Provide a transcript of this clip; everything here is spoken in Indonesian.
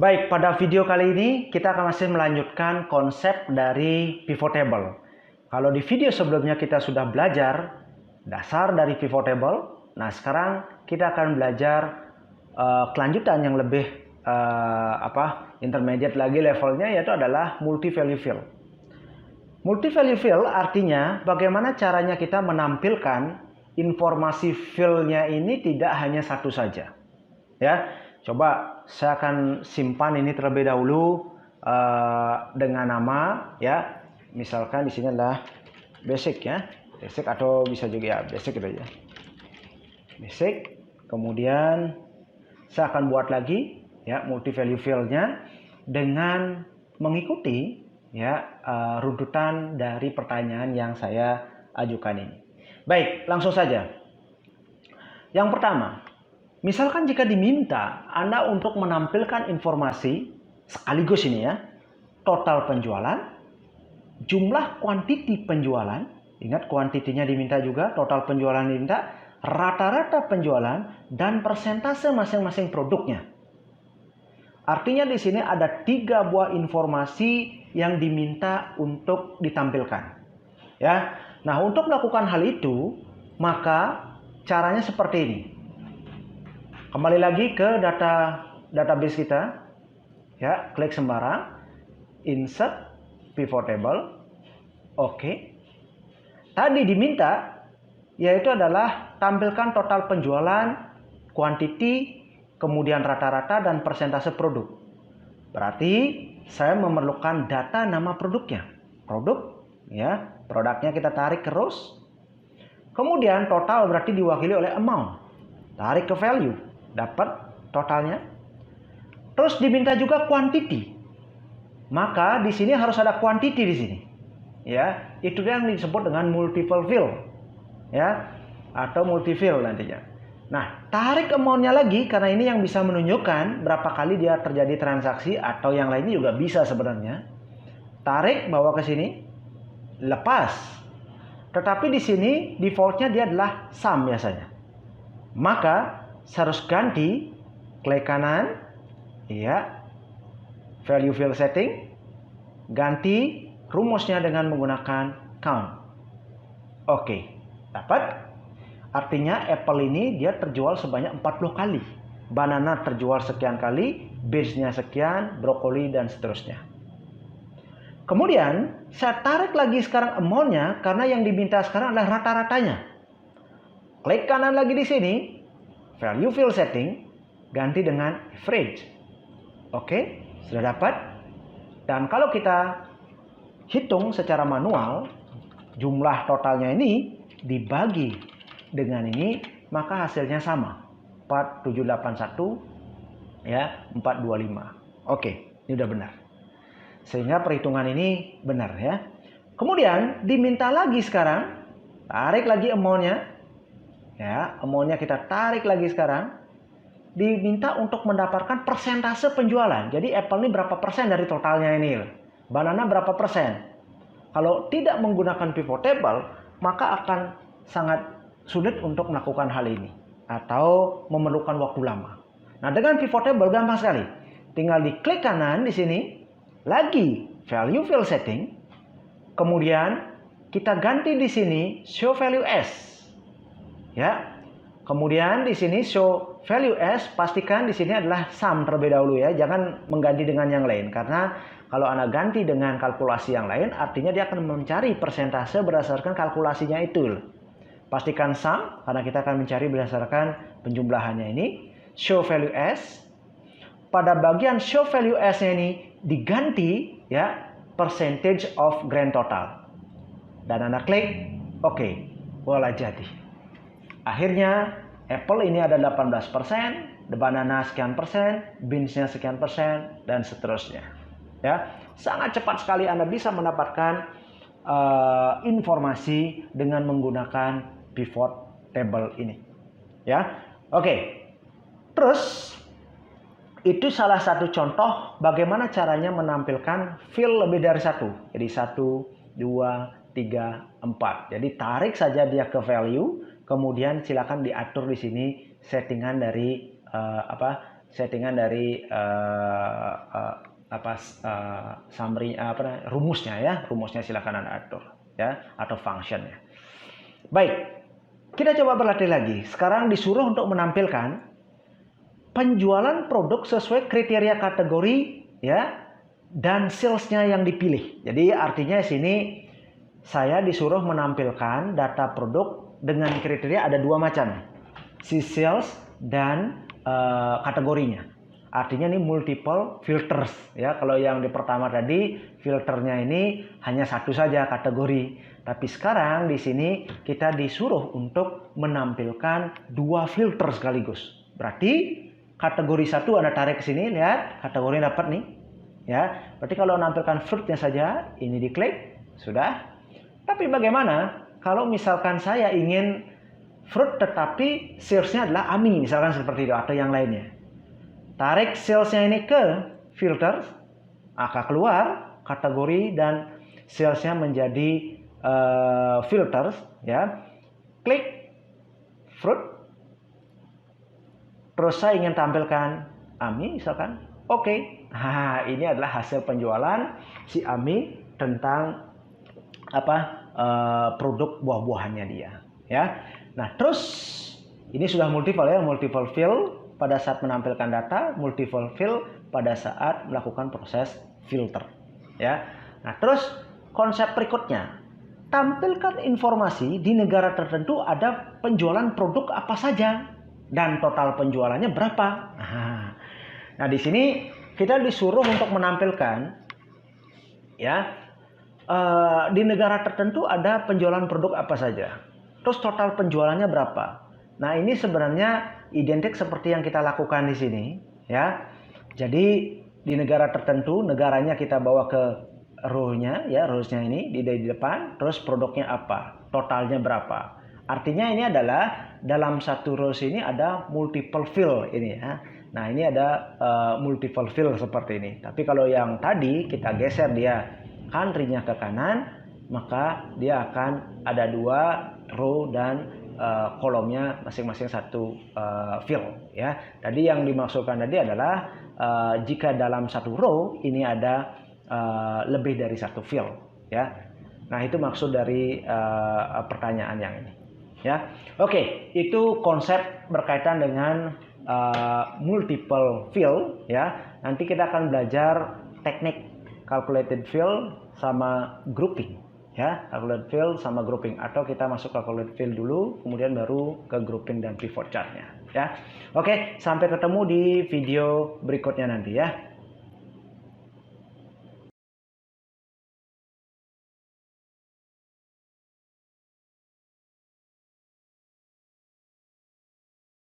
Baik, pada video kali ini kita akan masih melanjutkan konsep dari pivot table. Kalau di video sebelumnya kita sudah belajar dasar dari pivot table, nah sekarang kita akan belajar kelanjutan yang lebih intermediate lagi levelnya, yaitu adalah multi value fill. Multi value fill artinya bagaimana caranya kita menampilkan informasi fill-nya ini tidak hanya satu saja. Ya. Coba saya akan simpan ini terlebih dahulu dengan nama, ya. Misalkan di sini adalah basic, ya. Basic atau bisa juga ya basic gitu ya. Basic. Kemudian saya akan buat lagi ya multi value fill-nya dengan mengikuti ya runtutan dari pertanyaan yang saya ajukan ini. Baik, langsung saja. Yang pertama, misalkan jika diminta Anda untuk menampilkan informasi sekaligus ini ya, total penjualan, jumlah kuantiti penjualan, ingat kuantitinya diminta juga, total penjualan diminta, rata-rata penjualan, dan persentase masing-masing produknya. Artinya di sini ada 3 buah informasi yang diminta untuk ditampilkan. Ya. Nah, untuk melakukan hal itu, maka caranya seperti ini. Kembali lagi ke database kita, ya, klik sembarang, insert pivot table, oke. Tadi diminta yaitu adalah tampilkan total penjualan, kuantiti, kemudian rata-rata dan persentase produk. Berarti saya memerlukan data nama produknya, produknya kita tarik ke rows. Kemudian total berarti diwakili oleh amount, tarik ke value. Dapat totalnya. Terus diminta juga quantity. Maka di sini harus ada quantity di sini. Ya, itu yang disebut dengan multiple fill. Ya, atau multi fill nantinya. Nah, tarik amount-nya lagi karena ini yang bisa menunjukkan berapa kali dia terjadi transaksi atau yang lainnya juga bisa sebenarnya. Tarik bawa ke sini, lepas. Tetapi di sini default-nya dia adalah sum biasanya. Maka saya harus ganti, klik kanan, ya, value fill setting, ganti rumusnya dengan menggunakan count. Oke, dapat. Artinya apple ini dia terjual sebanyak 40 kali. Banana terjual sekian kali, beans-nya sekian, brokoli dan seterusnya. Kemudian saya tarik lagi sekarang amount-nya karena yang diminta sekarang adalah rata-ratanya. Klik kanan lagi di sini. Value fill setting, ganti dengan average. Oke, sudah dapat. Dan kalau kita hitung secara manual, jumlah totalnya ini dibagi dengan ini, maka hasilnya sama. 4781 ya, 425. Oke, ini udah benar. Sehingga perhitungan ini benar ya. Kemudian diminta lagi sekarang, tarik lagi amount-nya. Ya, amount-nya kita tarik lagi sekarang. Diminta untuk mendapatkan persentase penjualan. Jadi Apple ini berapa persen dari totalnya ini? Banana berapa persen? Kalau tidak menggunakan pivot table, maka akan sangat sulit untuk melakukan hal ini. Atau memerlukan waktu lama. Nah, dengan pivot table gampang sekali. Tinggal diklik kanan di sini. Lagi value fill setting. Kemudian kita ganti di sini show value as. Ya, kemudian di sini show value as, pastikan di sini adalah sum terlebih dahulu ya, jangan mengganti dengan yang lain karena kalau Anda ganti dengan kalkulasi yang lain, artinya dia akan mencari persentase berdasarkan kalkulasinya itu. Pastikan sum karena kita akan mencari berdasarkan penjumlahannya ini. Show value as, pada bagian show value as-nya ini diganti ya percentage of grand total. Dan Anda klik oke, voila jadi. Akhirnya apple ini ada 18%, the banana sekian persen, beans-nya sekian persen, dan seterusnya. Ya, sangat cepat sekali Anda bisa mendapatkan informasi dengan menggunakan pivot table ini. Ya, oke. Terus itu salah satu contoh bagaimana caranya menampilkan fill lebih dari satu. Jadi 1, 2, 3, 4. Jadi tarik saja dia ke value. Kemudian silakan diatur di sini settingan dari summary rumusnya ya. Rumusnya silakan Anda atur ya, atau functionnya. Baik. Kita coba berlatih lagi. Sekarang disuruh untuk menampilkan penjualan produk sesuai kriteria kategori ya, dan salesnya yang dipilih. Jadi artinya di sini saya disuruh menampilkan data produk dengan kriteria ada 2 macam, si sales dan kategorinya. Artinya ini multiple filters ya. Kalau yang di pertama tadi filternya ini hanya satu saja kategori, tapi sekarang di sini kita disuruh untuk menampilkan 2 filter sekaligus. Berarti kategori 1 Anda tarik ke sini, lihat kategori dapat nih ya. Berarti kalau menampilkan fruitnya saja ini diklik sudah. Tapi bagaimana kalau misalkan saya ingin fruit tetapi salesnya adalah AMI, misalkan seperti itu, atau yang lainnya. Tarik salesnya ini ke filter, akan keluar kategori dan salesnya menjadi filters ya. Klik fruit. Terus saya ingin tampilkan AMI misalkan. Oke. Nah, ini adalah hasil penjualan si AMI tentang produk buah-buahannya dia ya. Nah, terus ini sudah multiple ya, multiple fill pada saat menampilkan data, multiple fill pada saat melakukan proses filter ya. Nah, terus konsep berikutnya, tampilkan informasi di negara tertentu ada penjualan produk apa saja dan total penjualannya berapa. Nah, di sini kita disuruh untuk menampilkan ya, di negara tertentu ada penjualan produk apa saja, terus total penjualannya berapa. Nah, ini sebenarnya identik seperti yang kita lakukan di sini ya. Jadi di negara tertentu, negaranya kita bawa ke row-nya ya, rows-nya ini di depan, terus produknya apa, totalnya berapa. Artinya ini adalah dalam satu rows ini ada multiple fill ini ya. Nah, ini ada multiple fill seperti ini. Tapi kalau yang tadi kita geser dia country-nya ke kanan, maka dia akan ada 2 row dan kolomnya masing-masing 1 fill ya. Tadi yang dimaksudkan tadi adalah jika dalam 1 row ini ada lebih dari 1 fill ya. Nah, itu maksud dari pertanyaan yang ini ya. Oke, itu konsep berkaitan dengan multiple fill ya. Nanti kita akan belajar teknik calculated fill sama grouping ya, calculated fill sama grouping, atau kita masuk calculated fill dulu kemudian baru ke grouping dan pivot chartnya ya. Oke, sampai ketemu di video berikutnya nanti ya.